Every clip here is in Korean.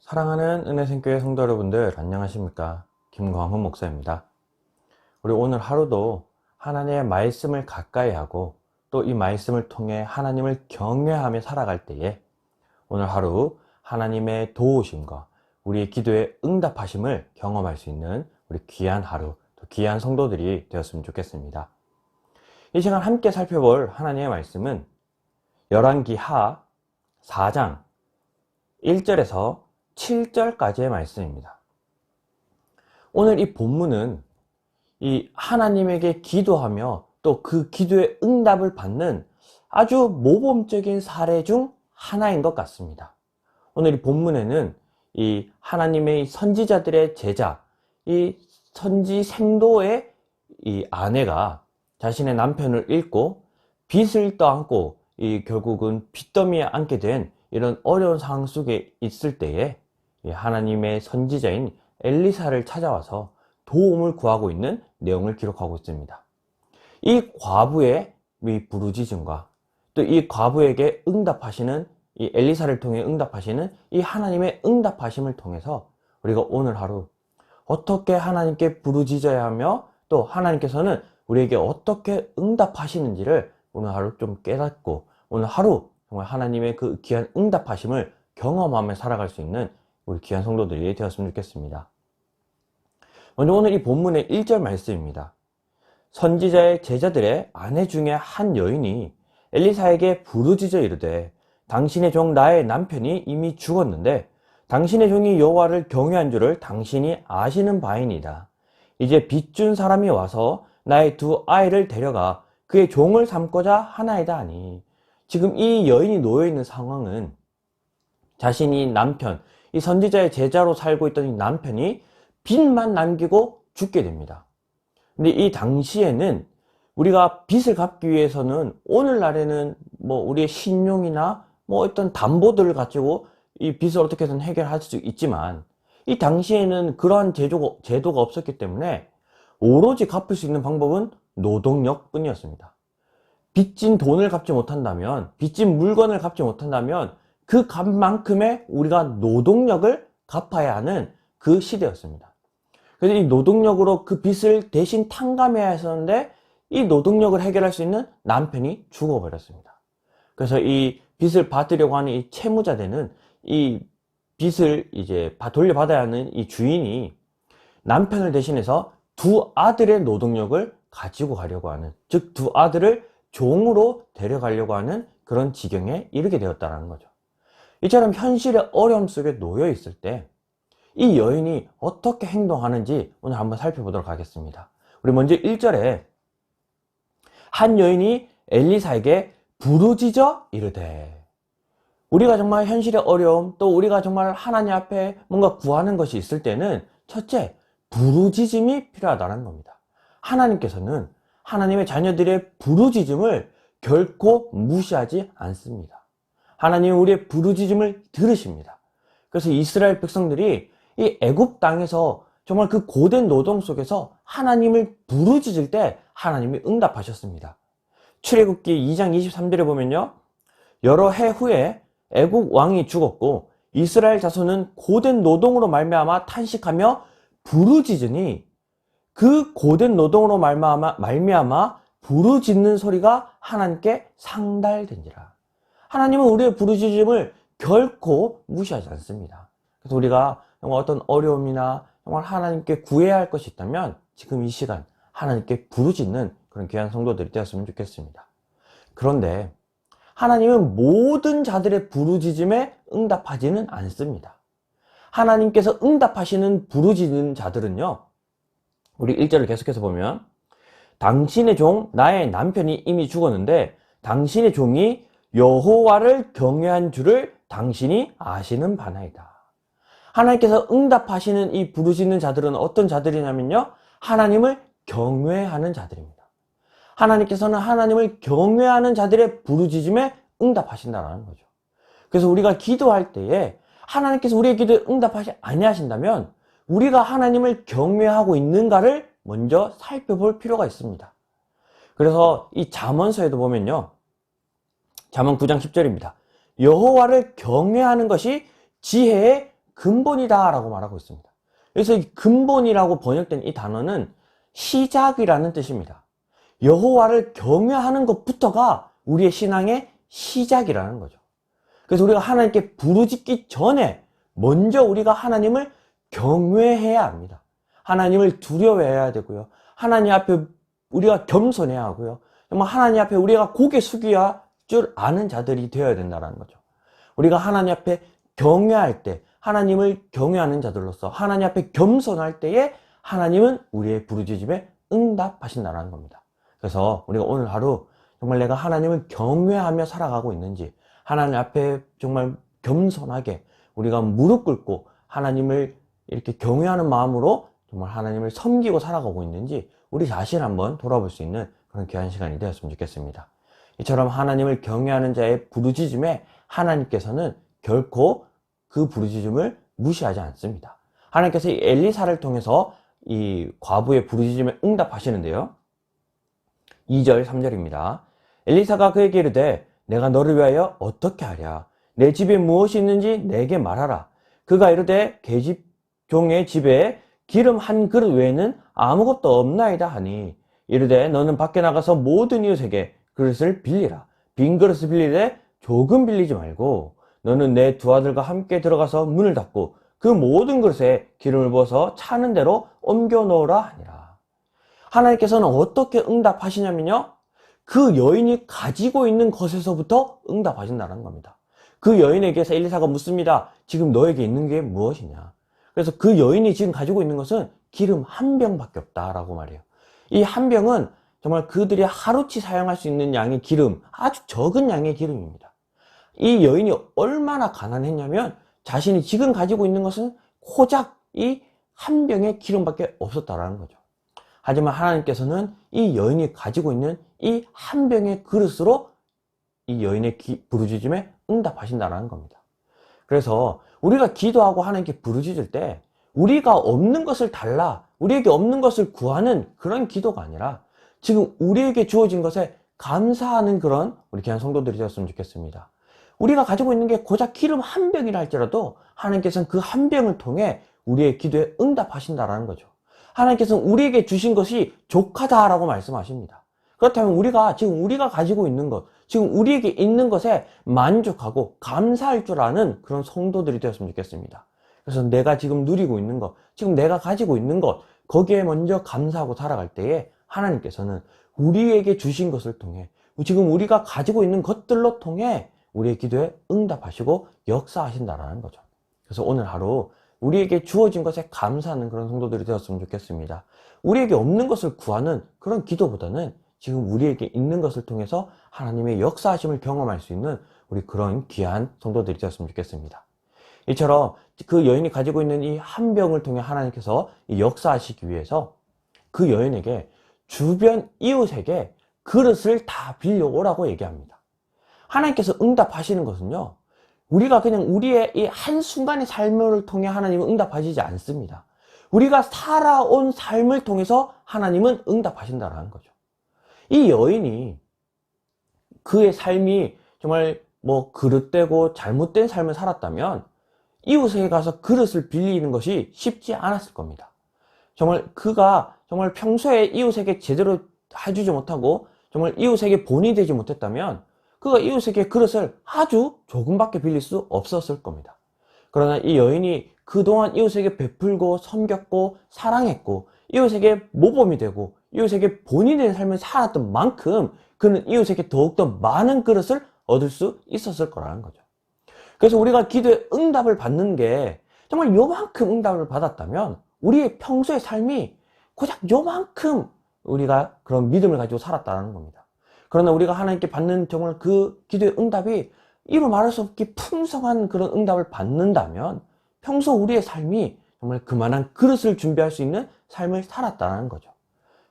사랑하는 은혜생교회 성도 여러분들 안녕하십니까? 김광훈 목사입니다. 우리 오늘 하루도 하나님의 말씀을 가까이 하고 또 이 말씀을 통해 하나님을 경외하며 살아갈 때에 오늘 하루 하나님의 도우심과 우리의 기도에 응답하심을 경험할 수 있는 우리 귀한 하루, 또 귀한 성도들이 되었으면 좋겠습니다. 이 시간 함께 살펴볼 하나님의 말씀은 열왕기하 4장 1절에서 7절까지의 말씀입니다. 오늘 이 본문은 이 하나님에게 기도하며 또 그 기도의 응답을 받는 아주 모범적인 사례 중 하나인 것 같습니다. 오늘 이 본문에는 이 하나님의 선지자들의 제자, 이 선지 생도의 이 아내가 자신의 남편을 잃고 빚을 떠안고 결국은 빚더미에 앉게 된 이런 어려운 상황 속에 있을 때에 하나님의 선지자인 엘리사를 찾아와서 도움을 구하고 있는 내용을 기록하고 있습니다. 이 과부의 부르짖음과 또 이 과부에게 응답하시는 이 엘리사를 통해 응답하시는 이 하나님의 응답하심을 통해서 우리가 오늘 하루 어떻게 하나님께 부르짖어야 하며 또 하나님께서는 우리에게 어떻게 응답하시는지를 오늘 하루 좀 깨닫고 오늘 하루 정말 하나님의 그 귀한 응답하심을 경험하며 살아갈 수 있는 우리 귀한 성도들이 되었으면 좋겠습니다. 먼저 오늘 이 본문의 1절 말씀입니다. 선지자의 제자들의 아내 중에 한 여인이 엘리사에게 부르짖어 이르되 당신의 종 나의 남편이 이미 죽었는데 당신의 종이 여호와를 경외한 줄을 당신이 아시는 바이니이다. 이제 빚준 사람이 와서 나의 두 아이를 데려가 그의 종을 삼고자 하나이다 하니, 지금 이 여인이 놓여 있는 상황은 자신이 남편, 이 선지자의 제자로 살고 있던 이 남편이 빚만 남기고 죽게 됩니다. 근데 이 당시에는 우리가 빚을 갚기 위해서는 오늘날에는 우리의 신용이나 어떤 담보들을 가지고 이 빚을 어떻게든 해결할 수 있지만 이 당시에는 그러한 제도가 없었기 때문에 오로지 갚을 수 있는 방법은 노동력 뿐이었습니다. 빚진 돈을 갚지 못한다면, 빚진 물건을 갚지 못한다면 그 값만큼의 우리가 노동력을 갚아야 하는 그 시대였습니다. 그래서 이 노동력으로 그 빚을 대신 탕감해야 했었는데 이 노동력을 해결할 수 있는 남편이 죽어버렸습니다. 그래서 이 빚을 받으려고 하는 이 채무자되는 이 빚을 이제 돌려받아야 하는 이 주인이 남편을 대신해서 두 아들의 노동력을 가지고 가려고 하는, 즉 두 아들을 종으로 데려가려고 하는 그런 지경에 이르게 되었다는 거죠. 이처럼 현실의 어려움 속에 놓여 있을 때 이 여인이 어떻게 행동하는지 오늘 한번 살펴보도록 하겠습니다. 우리 먼저 1절에 한 여인이 엘리사에게 부르짖어 이르되, 우리가 정말 현실의 어려움, 또 우리가 정말 하나님 앞에 뭔가 구하는 것이 있을 때는 첫째, 부르짖음이 필요하다는 겁니다. 하나님께서는 하나님의 자녀들의 부르짖음을 결코 무시하지 않습니다. 하나님은 우리의 부르짖음을 들으십니다. 그래서 이스라엘 백성들이 이 애굽 땅에서 정말 그 고된 노동 속에서 하나님을 부르짖을 때 하나님이 응답하셨습니다. 출애굽기 2장 23절에 보면요, 여러 해 후에 애굽 왕이 죽었고 이스라엘 자손은 고된 노동으로 말미암아 탄식하며 부르짖으니 그 고된 노동으로 말미암아 부르짖는 소리가 하나님께 상달된지라. 하나님은 우리의 부르짖음을 결코 무시하지 않습니다. 그래서 우리가 정말 어떤 어려움이나 정말 하나님께 구해야 할 것이 있다면 지금 이 시간 하나님께 부르짖는 그런 귀한 성도들이 되었으면 좋겠습니다. 그런데 하나님은 모든 자들의 부르짖음에 응답하지는 않습니다. 하나님께서 응답하시는 부르짖는 자들은요, 우리 1절을 계속해서 보면 당신의 종 나의 남편이 이미 죽었는데 당신의 종이 여호와를 경외한 줄을 당신이 아시는 바나이다. 하나님께서 응답하시는 이 부르짖는 자들은 어떤 자들이냐면요, 하나님을 경외하는 자들입니다. 하나님께서는 하나님을 경외하는 자들의 부르짖음에 응답하신다는 거죠. 그래서 우리가 기도할 때에 하나님께서 우리의 기도에 응답하지 아니하신다면 우리가 하나님을 경외하고 있는가를 먼저 살펴볼 필요가 있습니다. 그래서 이 잠언서에도 보면요, 잠언 9장 10절입니다. 여호와를 경외하는 것이 지혜의 근본이다 라고 말하고 있습니다. 그래서 이 근본이라고 번역된 이 단어는 시작이라는 뜻입니다. 여호와를 경외하는 것부터가 우리의 신앙의 시작이라는 거죠. 그래서 우리가 하나님께 부르짖기 전에 먼저 우리가 하나님을 경외해야 합니다. 하나님을 두려워해야 되고요. 하나님 앞에 우리가 겸손해야 하고요. 정말 하나님 앞에 우리가 고개 숙여야 줄 아는 자들이 되어야 된다는 거죠. 우리가 하나님 앞에 경외할 때, 하나님을 경외하는 자들로서 하나님 앞에 겸손할 때에 하나님은 우리의 부르짖음에 응답하신다는 겁니다. 그래서 우리가 오늘 하루 정말 내가 하나님을 경외하며 살아가고 있는지, 하나님 앞에 정말 겸손하게 우리가 무릎 꿇고 하나님을 이렇게 경외하는 마음으로 정말 하나님을 섬기고 살아가고 있는지 우리 자신 한번 돌아볼 수 있는 그런 귀한 시간이 되었으면 좋겠습니다. 이처럼 하나님을 경외하는 자의 부르짖음에 하나님께서는 결코 그 부르짖음을 무시하지 않습니다. 하나님께서 이 엘리사를 통해서 이 과부의 부르짖음에 응답하시는데요. 2절 3절입니다. 엘리사가 그에게 이르되 내가 너를 위하여 어떻게 하랴? 내 집에 무엇이 있는지 내게 말하라. 그가 이르되 계집 종의 집에 기름 한 그릇 외에는 아무것도 없나이다 하니 이르되 너는 밖에 나가서 모든 이웃에게 그릇을 빌리라. 빈 그릇을 빌리되 조금 빌리지 말고 너는 내 두 아들과 함께 들어가서 문을 닫고 그 모든 그릇에 기름을 부어서 차는 대로 옮겨 놓으라 하니라. 하나님께서는 어떻게 응답하시냐면요, 그 여인이 가지고 있는 것에서부터 응답하신다는 겁니다. 그 여인에게서 엘리사가 묻습니다. 지금 너에게 있는 게 무엇이냐? 그래서 그 여인이 지금 가지고 있는 것은 기름 한 병밖에 없다라고 말해요. 이 한 병은 정말 그들이 하루치 사용할 수 있는 양의 기름, 아주 적은 양의 기름입니다. 이 여인이 얼마나 가난했냐면 자신이 지금 가지고 있는 것은 고작 이 한 병의 기름밖에 없었다라는 거죠. 하지만 하나님께서는 이 여인이 가지고 있는 이 한 병의 그릇으로 이 여인의 부르짖음에 응답하신다는 겁니다. 그래서 우리가 기도하고 하나님께 부르짖을 때 우리가 없는 것을 달라, 우리에게 없는 것을 구하는 그런 기도가 아니라 지금 우리에게 주어진 것에 감사하는 그런 우리 귀한 성도들이 되었으면 좋겠습니다. 우리가 가지고 있는 게 고작 기름 한 병이라 할지라도 하나님께서는 그 한 병을 통해 우리의 기도에 응답하신다는 거죠. 하나님께서는 우리에게 주신 것이 족하다라고 말씀하십니다. 그렇다면 지금 우리가 가지고 있는 것, 지금 우리에게 있는 것에 만족하고 감사할 줄 아는 그런 성도들이 되었으면 좋겠습니다. 그래서 내가 지금 누리고 있는 것, 지금 내가 가지고 있는 것, 거기에 먼저 감사하고 살아갈 때에 하나님께서는 우리에게 주신 것을 통해, 지금 우리가 가지고 있는 것들로 통해 우리의 기도에 응답하시고 역사하신다는 거죠. 그래서 오늘 하루 우리에게 주어진 것에 감사하는 그런 성도들이 되었으면 좋겠습니다. 우리에게 없는 것을 구하는 그런 기도보다는 지금 우리에게 있는 것을 통해서 하나님의 역사하심을 경험할 수 있는 우리 그런 귀한 성도들이 되었으면 좋겠습니다. 이처럼 그 여인이 가지고 있는 이 한 병을 통해 하나님께서 역사하시기 위해서 그 여인에게 주변 이웃에게 그릇을 다 빌려오라고 얘기합니다. 하나님께서 응답하시는 것은요, 우리가 그냥 우리의 이 한순간의 삶을 통해 하나님은 응답하시지 않습니다. 우리가 살아온 삶을 통해서 하나님은 응답하신다는 거죠. 이 여인이 그의 삶이 정말 그릇되고 잘못된 삶을 살았다면 이웃에게 가서 그릇을 빌리는 것이 쉽지 않았을 겁니다. 정말 그가 정말 평소에 이웃에게 제대로 해주지 못하고 정말 이웃에게 본이 되지 못했다면 그가 이웃에게 그릇을 아주 조금밖에 빌릴 수 없었을 겁니다. 그러나 이 여인이 그동안 이웃에게 베풀고 섬겼고 사랑했고 이웃에게 모범이 되고 이웃에게 본이 된 삶을 살았던 만큼 그는 이웃에게 더욱더 많은 그릇을 얻을 수 있었을 거라는 거죠. 그래서 우리가 기도에 응답을 받는 게 정말 요만큼 응답을 받았다면 우리의 평소의 삶이 고작 요만큼 우리가 그런 믿음을 가지고 살았다는 겁니다. 그러나 우리가 하나님께 받는 정말 그 기도의 응답이 이루 말할 수 없게 풍성한 그런 응답을 받는다면 평소 우리의 삶이 정말 그만한 그릇을 준비할 수 있는 삶을 살았다는 거죠.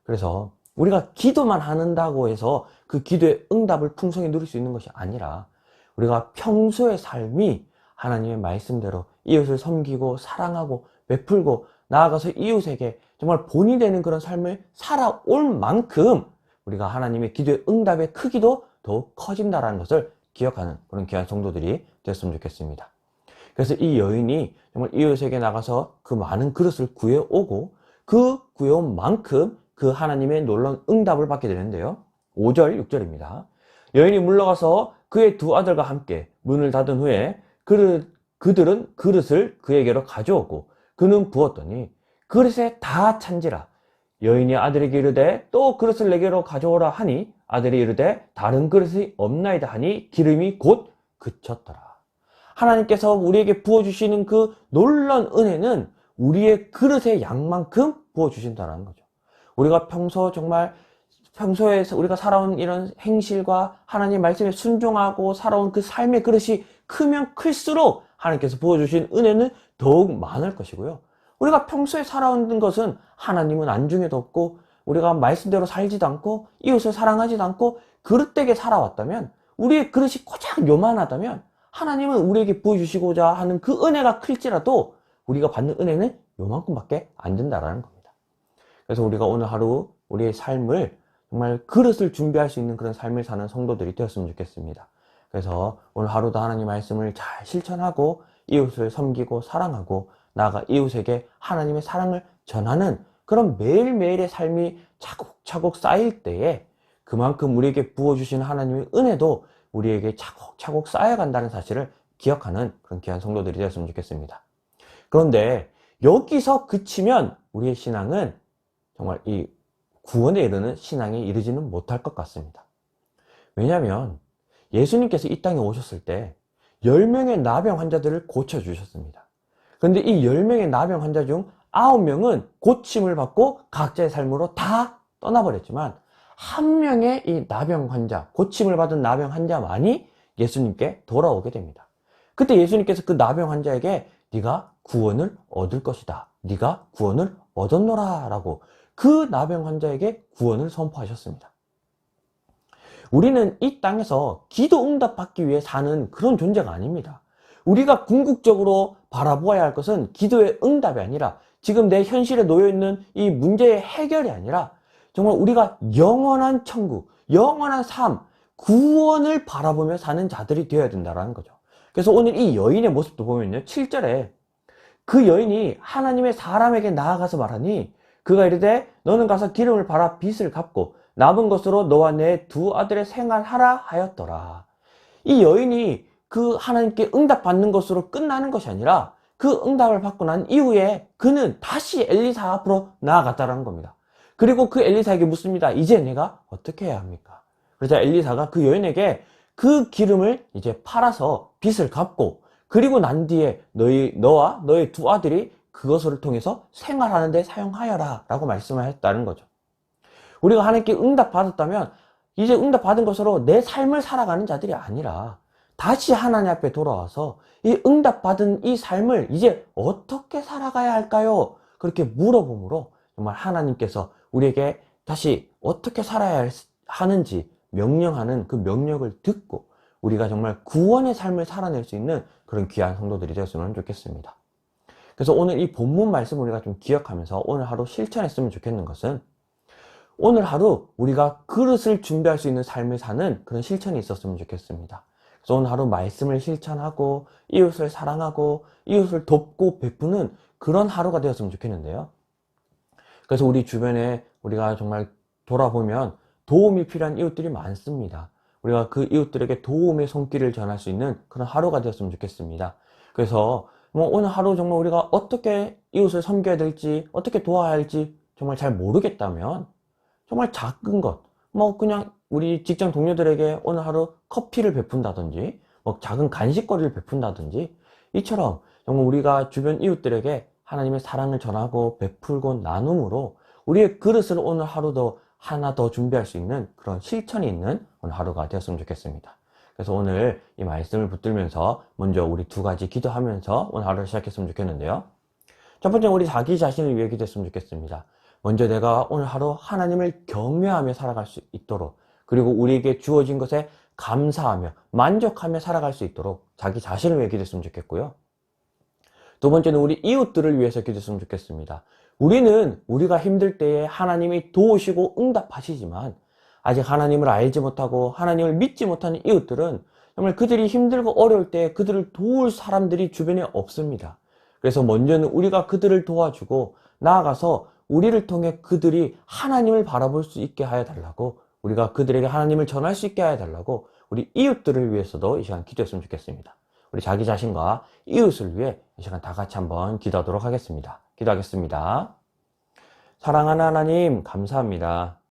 그래서 우리가 기도만 한다고 해서 그 기도의 응답을 풍성히 누릴 수 있는 것이 아니라 우리가 평소의 삶이 하나님의 말씀대로 이웃을 섬기고 사랑하고 베풀고 나아가서 이웃에게 정말 본이 되는 그런 삶을 살아올 만큼 우리가 하나님의 기도의 응답의 크기도 더욱 커진다는 것을 기억하는 그런 귀한 성도들이 되었으면 좋겠습니다. 그래서 이 여인이 정말 이웃에게 나가서 그 많은 그릇을 구해오고 그 구해온 만큼 그 하나님의 놀라운 응답을 받게 되는데요. 5절, 6절입니다. 여인이 물러가서 그의 두 아들과 함께 문을 닫은 후에 그들은 그릇을 그에게로 가져오고 그는 부었더니 그릇에 다 찬지라. 여인이 아들에게 이르되 또 그릇을 내게로 가져오라 하니 아들이 이르되 다른 그릇이 없나이다 하니 기름이 곧 그쳤더라. 하나님께서 우리에게 부어주시는 그 놀라운 은혜는 우리의 그릇의 양만큼 부어주신다는 거죠. 우리가 평소에 우리가 살아온 이런 행실과 하나님 말씀에 순종하고 살아온 그 삶의 그릇이 크면 클수록 하나님께서 부어주신 은혜는 더욱 많을 것이고요. 우리가 평소에 살아온 것은 하나님은 안중에도 없고 우리가 말씀대로 살지도 않고 이웃을 사랑하지도 않고 그릇되게 살아왔다면, 우리의 그릇이 고작 요만하다면 하나님은 우리에게 부어주시고자 하는 그 은혜가 클지라도 우리가 받는 은혜는 요만큼밖에 안 된다라는 겁니다. 그래서 우리가 오늘 하루 우리의 삶을 정말 그릇을 준비할 수 있는 그런 삶을 사는 성도들이 되었으면 좋겠습니다. 그래서 오늘 하루도 하나님 말씀을 잘 실천하고 이웃을 섬기고 사랑하고 나아가 이웃에게 하나님의 사랑을 전하는 그런 매일매일의 삶이 차곡차곡 쌓일 때에 그만큼 우리에게 부어주신 하나님의 은혜도 우리에게 차곡차곡 쌓여간다는 사실을 기억하는 그런 귀한 성도들이 되었으면 좋겠습니다. 그런데 여기서 그치면 우리의 신앙은 정말 이 구원에 이르는 신앙에 이르지는 못할 것 같습니다. 왜냐하면 예수님께서 이 땅에 오셨을 때 10명의 나병 환자들을 고쳐주셨습니다. 그런데 이 10명의 나병 환자 중 9명은 고침을 받고 각자의 삶으로 다 떠나버렸지만 한 명의 이 나병 환자, 고침을 받은 나병 환자만이 예수님께 돌아오게 됩니다. 그때 예수님께서 그 나병 환자에게 네가 구원을 얻을 것이다, 네가 구원을 얻었노라 라고 그 나병 환자에게 구원을 선포하셨습니다. 우리는 이 땅에서 기도 응답 받기 위해 사는 그런 존재가 아닙니다. 우리가 궁극적으로 바라보아야 할 것은 기도의 응답이 아니라 지금 내 현실에 놓여있는 이 문제의 해결이 아니라 정말 우리가 영원한 천국, 영원한 삶, 구원을 바라보며 사는 자들이 되어야 된다는 거죠. 그래서 오늘 이 여인의 모습도 보면요, 7절에 그 여인이 하나님의 사람에게 나아가서 말하니 그가 이르되 너는 가서 기름을 발아 빚을 갚고 남은 것으로 너와 내 두 아들의 생활하라 하였더라. 이 여인이 그 하나님께 응답받는 것으로 끝나는 것이 아니라 그 응답을 받고 난 이후에 그는 다시 엘리사 앞으로 나아갔다는 겁니다. 그리고 그 엘리사에게 묻습니다. 이제 내가 어떻게 해야 합니까? 그러자 엘리사가 그 여인에게 그 기름을 이제 팔아서 빚을 갚고 그리고 난 뒤에 너와 너의 두 아들이 그것을 통해서 생활하는 데 사용하여라 라고 말씀을 했다는 거죠. 우리가 하나님께 응답받았다면 이제 응답받은 것으로 내 삶을 살아가는 자들이 아니라 다시 하나님 앞에 돌아와서 이 응답받은 이 삶을 이제 어떻게 살아가야 할까요? 그렇게 물어봄으로 정말 하나님께서 우리에게 다시 어떻게 살아야 하는지 명령하는 그 명령을 듣고 우리가 정말 구원의 삶을 살아낼 수 있는 그런 귀한 성도들이 되었으면 좋겠습니다. 그래서 오늘 이 본문 말씀을 우리가 좀 기억하면서 오늘 하루 실천했으면 좋겠는 것은, 오늘 하루 우리가 그릇을 준비할 수 있는 삶을 사는 그런 실천이 있었으면 좋겠습니다. 그래서 오늘 하루 말씀을 실천하고 이웃을 사랑하고 이웃을 돕고 베푸는 그런 하루가 되었으면 좋겠는데요. 그래서 우리 주변에 우리가 정말 돌아보면 도움이 필요한 이웃들이 많습니다. 우리가 그 이웃들에게 도움의 손길을 전할 수 있는 그런 하루가 되었으면 좋겠습니다. 그래서 오늘 하루 정말 우리가 어떻게 이웃을 섬겨야 될지, 어떻게 도와야 할지 정말 잘 모르겠다면 정말 작은 것, 그냥 우리 직장 동료들에게 오늘 하루 커피를 베푼다든지 작은 간식거리를 베푼다든지, 이처럼 정말 우리가 주변 이웃들에게 하나님의 사랑을 전하고 베풀고 나눔으로 우리의 그릇을 오늘 하루도 하나 더 준비할 수 있는 그런 실천이 있는 오늘 하루가 되었으면 좋겠습니다. 그래서 오늘 이 말씀을 붙들면서 먼저 우리 두 가지 기도하면서 오늘 하루를 시작했으면 좋겠는데요. 첫 번째, 우리 자기 자신을 위해 기도했으면 좋겠습니다. 먼저 내가 오늘 하루 하나님을 경외하며 살아갈 수 있도록, 그리고 우리에게 주어진 것에 감사하며 만족하며 살아갈 수 있도록 자기 자신을 위해 기도했으면 좋겠고요. 두 번째는 우리 이웃들을 위해서 기도했으면 좋겠습니다. 우리는 우리가 힘들 때에 하나님이 도우시고 응답하시지만 아직 하나님을 알지 못하고 하나님을 믿지 못하는 이웃들은 정말 그들이 힘들고 어려울 때 그들을 도울 사람들이 주변에 없습니다. 그래서 먼저는 우리가 그들을 도와주고 나아가서 우리를 통해 그들이 하나님을 바라볼 수 있게 하여 달라고, 우리가 그들에게 하나님을 전할 수 있게 하여 달라고 우리 이웃들을 위해서도 이 시간 기도했으면 좋겠습니다. 우리 자기 자신과 이웃을 위해 이 시간 다 같이 한번 기도하도록 하겠습니다. 기도하겠습니다. 사랑하는 하나님, 감사합니다.